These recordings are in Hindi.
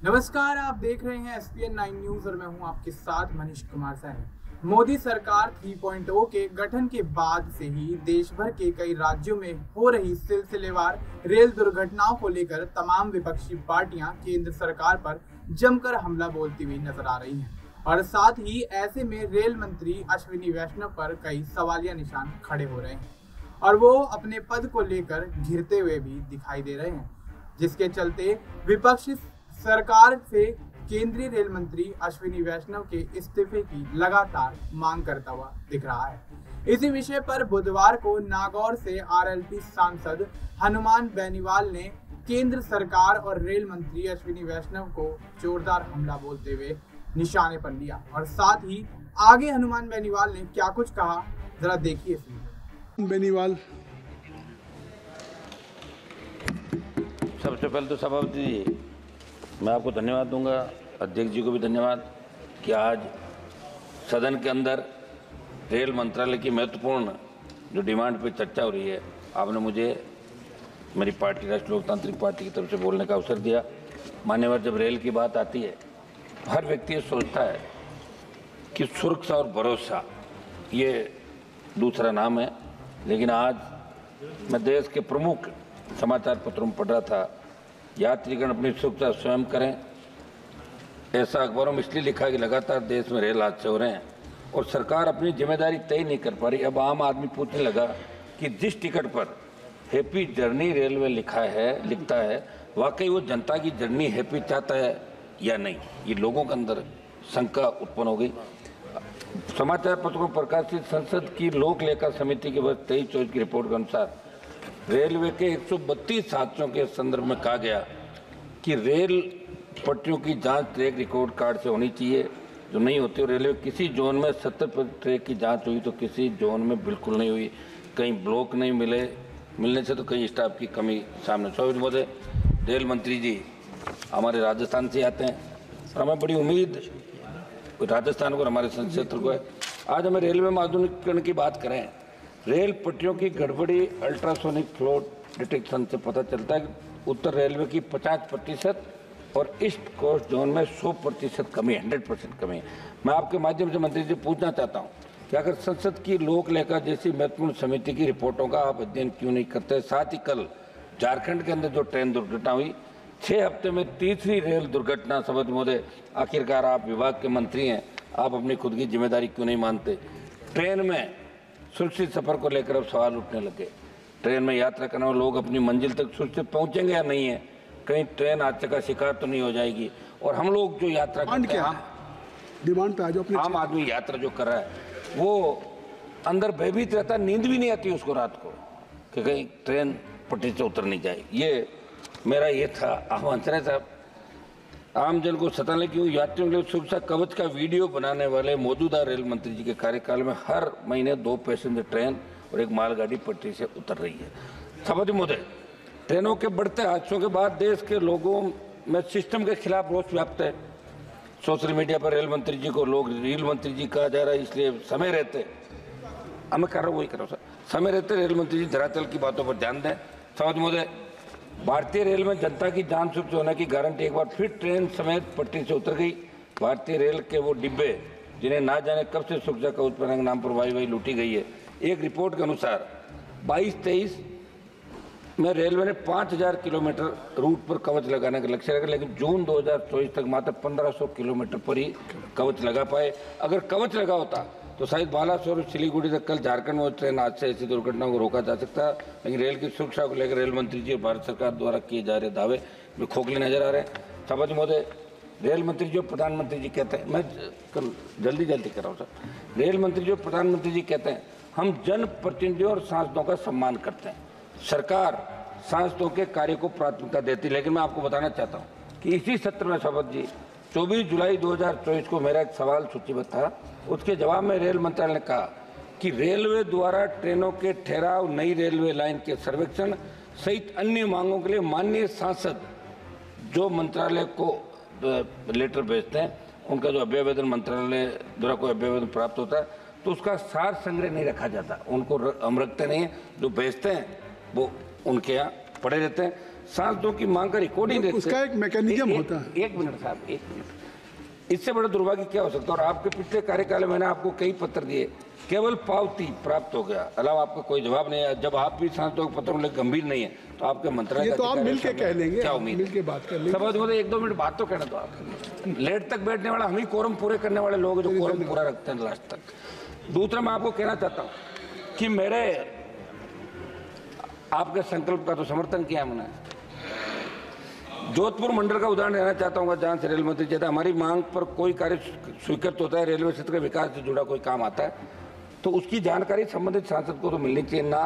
नमस्कार, आप देख रहे हैं SPN 9 न्यूज और मैं हूं आपके साथ मनीष कुमार सैनी। मोदी सरकार 3.0 के गठन के बाद से ही देश भर के कई राज्यों में हो रही सिलसिलेवार रेल दुर्घटनाओं को लेकर तमाम विपक्षी पार्टियां केंद्र सरकार पर जमकर हमला बोलती हुई नजर आ रही हैं और साथ ही ऐसे में रेल मंत्री अश्विनी वैष्णव पर कई सवालिया निशान खड़े हो रहे हैं और वो अपने पद को लेकर घिरते हुए भी दिखाई दे रहे हैं, जिसके चलते विपक्ष सरकार से केंद्रीय रेल मंत्री अश्विनी वैष्णव के इस्तीफे की लगातार मांग करता हुआ दिख रहा है। इसी विषय पर बुधवार को नागौर से RLP सांसद हनुमान बेनीवाल ने केंद्र सरकार और रेल मंत्री अश्विनी वैष्णव को जोरदार हमला बोलते हुए निशाने पर लिया और साथ ही आगे हनुमान बेनीवाल ने क्या कुछ कहा, जरा देखिए। बेनीवाल, सबसे पहले तो सभापति जी मैं आपको धन्यवाद दूंगा, अध्यक्ष जी को भी धन्यवाद कि आज सदन के अंदर रेल मंत्रालय की महत्वपूर्ण जो डिमांड पे चर्चा हो रही है, आपने मुझे मेरी पार्टी राष्ट्रीय लोकतांत्रिक पार्टी की तरफ से बोलने का अवसर दिया। मान्यवर, जब रेल की बात आती है, हर व्यक्ति ये सोचता है कि सुरक्षा और भरोसा ये दूसरा नाम है, लेकिन आज मैं देश के प्रमुख समाचार पत्रों में पढ़ रहा था, यात्रीगण अपनी सुरक्षा स्वयं करें। ऐसा अखबारों में इसलिए लिखा कि लगातार देश में रेल हादसे हो रहे हैं और सरकार अपनी जिम्मेदारी तय नहीं कर पा रही। अब आम आदमी पूछने लगा कि जिस टिकट पर हैप्पी जर्नी रेलवे लिखता है, वाकई वो जनता की जर्नी हैप्पी चाहता है या नहीं, ये लोगों के अंदर शंका उत्पन्न हो गई। समाचार पत्रों में प्रकाशित संसद की लोक लेखा समिति के वर्ष 23-24 की रिपोर्ट के अनुसार रेलवे के 132 हादसों के संदर्भ में कहा गया कि रेल पटरियों की जांच ट्रैक रिकॉर्ड कार्ड से होनी चाहिए, जो नहीं होती। और रेलवे किसी जोन में 70% ट्रैक की जांच हुई तो किसी जोन में बिल्कुल नहीं हुई। कहीं ब्लॉक नहीं मिलने से तो कहीं स्टाफ की कमी सामने। स्वागत महोदय, रेल मंत्री जी हमारे राजस्थान से आते हैं और हमें बड़ी उम्मीद राजस्थान को और हमारे संसदीय क्षेत्र को है। आज हमें रेलवे में आधुनिकीकरण की बात करें। रेल पटरियों की गड़बड़ी अल्ट्रासोनिक फ्लो डिटेक्शन से पता चलता है कि उत्तर रेलवे की 50% और ईस्ट कोस्ट जोन में 100% कमी, 100% कमी है। मैं आपके माध्यम से मंत्री जी पूछना चाहता हूं कि अगर संसद की लोक लेखा जैसी महत्वपूर्ण समिति की रिपोर्टों का आप अध्ययन क्यों नहीं करते। साथ ही कल झारखंड के अंदर जो ट्रेन दुर्घटना हुई, 6 हफ्ते में तीसरी रेल दुर्घटना। सभापति महोदय, आखिरकार आप विभाग के मंत्री हैं, आप अपनी खुद की जिम्मेदारी क्यों नहीं मानते। ट्रेन में सुरक्षित सफर को लेकर अब सवाल उठने लगे। ट्रेन में यात्रा करने वाले लोग अपनी मंजिल तक सुरक्षित पहुंचेंगे या नहीं है, कहीं ट्रेन हादसे का शिकार तो नहीं हो जाएगी। और हम लोग जो यात्रा करते हैं, डिमांड पे आ जाओ। आम आदमी यात्रा जो कर रहा है वो अंदर भयभीत रहता, नींद भी नहीं आती उसको रात को कि कहीं ट्रेन पटरी से उतर नहीं जाए। ये मेरा ये था आह्वान। साहब, आम जन को सताने की यात्रियों के लिए सुरक्षा कवच का वीडियो बनाने वाले मौजूदा रेल मंत्री जी के कार्यकाल में हर महीने 2 पैसेंजर ट्रेन और 1 मालगाड़ी पटरी से उतर रही है। सभापति महोदय, ट्रेनों के बढ़ते हादसों के बाद देश के लोगों में सिस्टम के खिलाफ रोष व्याप्त है। सोशल मीडिया पर रेल मंत्री जी को लोग रेल मंत्री जी कहा जा रहा है, इसलिए समय रहते मैं कर रहा हूँ, वही कर रहा हूँ सर, समय रहते रेल मंत्री जी धरातल की बातों पर ध्यान दें। सभापति महोदय, भारतीय रेल में जनता की जान सुरक्षित होने की गारंटी। एक बार फिर ट्रेन समेत पटरी से उतर गई। भारतीय रेल के वो डिब्बे जिन्हें ना जाने कब से सुरक्षा कवच पहनने के नाम पर वाई लूटी गई है। एक रिपोर्ट के अनुसार 22-23 में रेलवे ने 5000 किलोमीटर रूट पर कवच लगाने का लक्ष्य रखा, लेकिन जून 2024 तक मात्र 1500 किलोमीटर पर ही कवच लगा पाए। अगर कवच लगा होता तो शायद बालासोर और सिलीगुड़ी तक कल झारखंड में ट्रेन हादसे ऐसी दुर्घटनाओं को रोका जा सकता। लेकिन रेल की सुरक्षा को लेकर रेल मंत्री जी और भारत सरकार द्वारा किए जा रहे दावे में खोखले नजर आ रहे हैं। सभापति महोदय, रेल मंत्री जी और प्रधानमंत्री जी कहते हैं, मैं जल्दी कर रहा हूँ सर, रेल मंत्री जी और प्रधानमंत्री जी कहते हैं हम जनप्रतिनिधियों और सांसदों का सम्मान करते हैं, सरकार सांसदों के कार्य को प्राथमिकता देती। लेकिन मैं आपको बताना चाहता हूँ कि इसी सत्र में सभापति जी 24 जुलाई 2024 को मेरा एक सवाल सूचीबद्ध था। उसके जवाब में रेल मंत्रालय ने कहा कि रेलवे द्वारा ट्रेनों के ठहराव, नई रेलवे लाइन के सर्वेक्षण सहित अन्य मांगों के लिए माननीय सांसद जो मंत्रालय को लेटर भेजते हैं, उनका जो अभ्यावेदन मंत्रालय द्वारा कोई अभ्यावेदन प्राप्त होता है तो उसका सार संग्रह नहीं रखा जाता, उनको हम रखते नहीं हैं। जो भेजते हैं वो उनके यहाँ पड़े रहते हैं। सांसदों की मांग का रिकॉर्ड ही देखते। उसका एक मैकेनिज्म होता है। एक मिनट साहब, एक मिनट। इससे बड़ा दुर्भाग्य क्या हो सकता है? और आपके पिछले कार्यकाल में मैंने आपको कई पत्र दिए, केवल पावती प्राप्त हो गया, अलावा आपका कोई जवाब नहीं है। जब आप भी सांसदों के पत्रों में गंभीर नहीं है तो आपके मंत्रालय ये तो आप मिल के कह लेंगे, क्या उम्मीद? मिल के बात कर लेंगे। समझ में 1-2 मिनट बात तो कहना दो आप। लेट तक बैठने वाला हम ही कोरम पूरे करने वाले लोग जो कोरम पूरा रखते हैं लास्ट तक। दूसरा मैं आपको कहना चाहता हूँ कि मेरे आपके संकल्प का तो समर्थन किया हमने। जोधपुर मंडल का उदाहरण देना चाहता हूँ, जहाँ से रेल मंत्री कहता है हमारी मांग पर कोई कार्य स्वीकृत होता है, रेलवे क्षेत्र के विकास से जुड़ा कोई काम आता है तो उसकी जानकारी संबंधित सांसद को तो मिलनी चाहिए। ना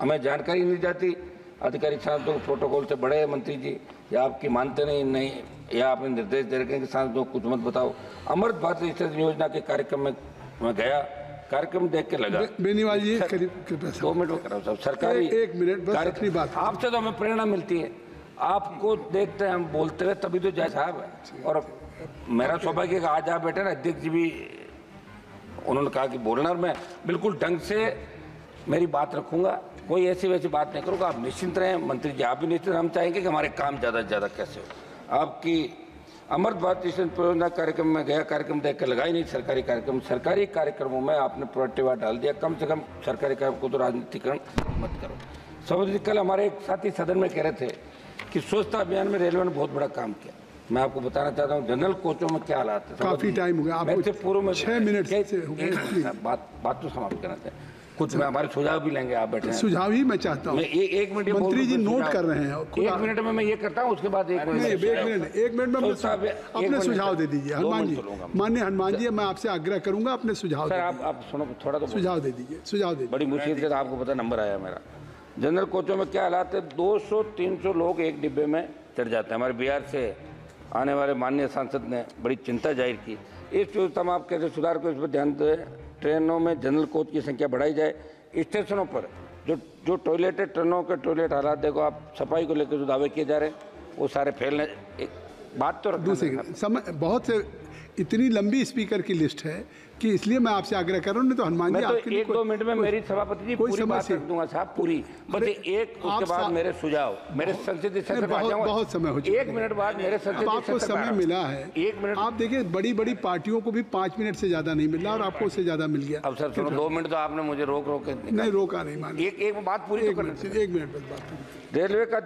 हमें जानकारी नहीं जाती, अधिकारी सांसदों को प्रोटोकॉल से बड़े मंत्री जी, या आपकी मानते नहीं, या आपने निर्देश दे रखे कि सांसदों को कुछ मत बताओ। अमृत भारत स्टेशन योजना के कार्यक्रम में मैं गया, कार्यक्रम देख के लगा। बेनीवाल जी 2 मिनट में कराओ साहब, सरकारी 1 मिनट बस अपनी बात। आपसे तो हमें प्रेरणा मिलती है, आपको देखते हैं हम बोलते हुए तभी तो जय साहब है। और मेरा सौभाग्य कि आज आप बैठे ना, अध्यक्ष जी भी उन्होंने कहा कि बोलना, और मैं बिल्कुल ढंग से मेरी बात रखूंगा, कोई ऐसी वैसी बात नहीं करूँगा। आप निश्चिंत रहें, मंत्री जी आप भी निश्चिंत। हम चाहेंगे कि हमारे काम ज़्यादा से ज़्यादा कैसे हो। आपकी अमृत भारत स्टेशन परियोजना कार्यक्रम में गया, कार्यक्रम देख कर लगा ही नहीं सरकारी कार्यक्रम। सरकारी कार्यक्रमों में आपने प्रोएक्टिव डाल दिया, कम से कम सरकारी कार्यक्रम को तो राजनीतिकरण मत करो। समझ, कल हमारे एक साथी सदन में कह रहे थे कि स्वच्छता अभियान में रेलवे ने बहुत बड़ा काम किया। मैं आपको बताना चाहता हूँ जनरल कोचों में क्या हालात है। काफी टाइम हो गया आपको, पूर्व में 6 मिनट से हो गए। बात तो समाप्त करना चाहिए। कुछ में हमारे सुझाव भी लेंगे, आप बैठे हैं। सुझाव ही मैं चाहता हूँ, एक मिनट मंत्री जी नोट कर रहे हैं। 1 मिनट में मैं ये करता हूँ, उसके बाद 1 मिनट में अपने सुझाव दे दीजिए। हनुमान जी, माननीय हनुमान जी, मैं आपसे आग्रह करूंगा अपने सुझाव। सर आप सुनो थोड़ा तो सुझाव दे दीजिए, सुझाव दे। बड़ी मुश्किल से आपको पता नंबर आया मेरा। जनरल कोचों में क्या हालात है, 200-300 लोग एक डिब्बे में चढ़ जाते हैं। हमारे बिहार से आने वाले माननीय सांसद ने बड़ी चिंता जाहिर की। इस व्यवस्था में आप कैसे सुधार को, इस पर ध्यान दें। ट्रेनों में जनरल कोच की संख्या बढ़ाई जाए। स्टेशनों पर जो टॉयलेट है, ट्रेनों के टॉयलेट हालात देखो आप, सफाई को लेकर जो दावे किए जा रहे हैं वो सारे फैलने। एक बात तो दूसरी समय बहुत से इतनी लंबी स्पीकर की लिस्ट है कि इसलिए मैं आपसे आग्रह कर रहा हूँ। नहीं तो हनुमान जी आपके लिए 1-2 मिनट में मेरी सभापति जी पूरी बात रख दूंगा साहब, पूरी। बस एक उसके बाद मेरे सुझाव, मेरे संसदीय क्षेत्र में आ जाऊंगा। बहुत समय हो चुका है। 1 मिनट बाद मेरे संसदीय आपको समय मिला है 1 मिनट। आप देखिए बड़ी बड़ी पार्टियों को भी 5 मिनट से ज्यादा नहीं मिला और आपको उससे ज्यादा मिल गया। अब सर सुनो, 2 मिनट तो आपने मुझे रोक के नहीं रोका, नहीं मान। एक बात पूरी, 1 मिनट बस बात। रेलवे का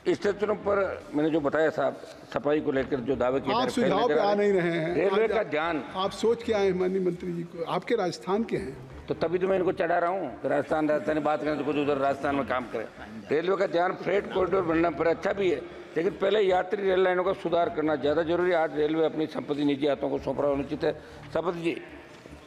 स्टेशनों पर मैंने जो बताया साहब, सफाई को लेकर जो दावे किए, आप सुझाव पे आ नहीं रहे हैं। रेलवे का ध्यान आप सोच के आए माननीय मंत्री जी को, आपके राजस्थान के हैं तो तभी तो मैं इनको चढ़ा रहा हूँ। राजस्थान बात करें तो कुछ उधर राजस्थान में काम करें। रेलवे का ध्यान फ्रेट कॉरिडोर बनने पर अच्छा भी है, लेकिन पहले यात्री रेल लाइनों का सुधार करना ज़्यादा जरूरी है। आज रेलवे अपनी संपत्ति निजी हाथों को सौंप रहा उचित है। शपथ जी,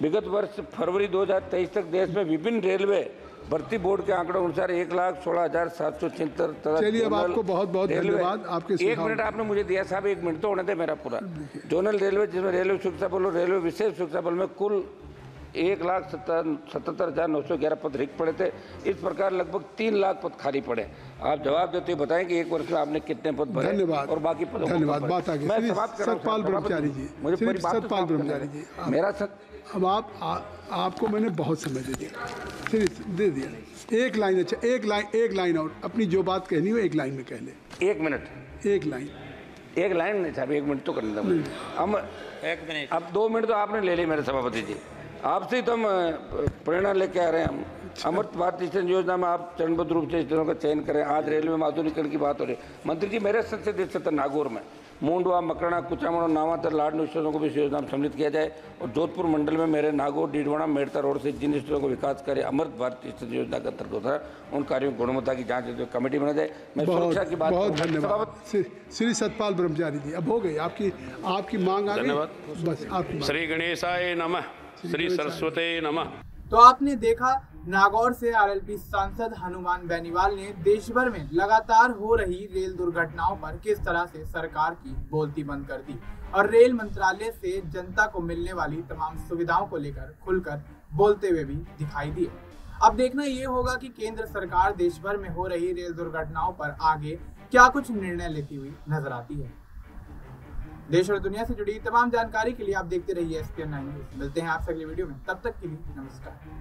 विगत वर्ष फरवरी 2023 तक देश में विभिन्न रेलवे भर्ती बोर्ड के आंकड़ों अनुसार 1,16,776। चलिए अब आपको बहुत बहुत धन्यवाद आपके 1 मिनट आपने मुझे दिया साहब, 1 मिनट तो होने दे मेरा पूरा। जोनल रेलवे, जिसमें रेलवे सुरक्षा बल और रेलवे विशेष सुरक्षा बल में कुल 1,77,911 पद रिक्त पड़े थे। इस प्रकार लगभग 3 लाख पद खाली पड़े। आप जवाब देते हुए बताएं कि 1 वर्ष में आपने कितने पद भरे। धन्यवाद और बाकी पदों धन्यवाद। बात आगे सतपाल ब्रह्मचारी जी, सतपाल ब्रह्मचारी जी, मेरा अब आपको मैंने बहुत समय दे दिया। एक लाइन, अच्छा एक लाइन और अपनी जो बात कहनी हो 1 लाइन में कह ले। 1 मिनट, 1 लाइन नहीं साहब, 1 मिनट तो करने दो। हम 1 मिनट, अब 2 मिनट तो आपने ले ली मेरे सभापति जी। आपसे ही तो हम प्रेरणा लेके आ रहे हैं। हम अमृत भारत स्टेशन योजना में आप चरणबद्ध रूप से स्टेशनों का चयन करें। आज रेलवे में आधुनिकीकरण की बात हो रही है। मंत्री जी, मेरे संसदीय क्षेत्र नागौर में मूंडवा, मकराना, कुचामण और नावातर लाडनू स्टेशनों को भी इस योजना में सम्मिलित किया जाए। और जोधपुर मंडल में मेरे नागौर, डीडवाना, मेड़ता रोड से जिन स्टेशनों को विकास करे अमृत भारत स्टेशन योजना के अंतर्गत होता है, उन कार्यों की गुणवत्ता की जांच कमेटी बना जाए। मैं सुरक्षा की बात, बहुत धन्यवाद श्री सतपाल ब्रह्मचारी जी। अब हो गई आपकी मांग आ गई। बस आपकी श्री गणेशाय नमः, श्री सरस्वती नमः। तो आपने देखा, नागौर से आरएलपी सांसद हनुमान बेनीवाल ने देश भर में लगातार हो रही रेल दुर्घटनाओं पर किस तरह से सरकार की बोलती बंद कर दी और रेल मंत्रालय से जनता को मिलने वाली तमाम सुविधाओं को लेकर खुलकर बोलते हुए भी दिखाई दिए। अब देखना ये होगा कि केंद्र सरकार देश भर में हो रही रेल दुर्घटनाओं पर आगे क्या कुछ निर्णय लेती हुई नजर आती है। देश और दुनिया से जुड़ी तमाम जानकारी के लिए आप देखते रहिए SPN 9 न्यूज। मिलते हैं आपसे अगली वीडियो में, तब तक के लिए नमस्कार।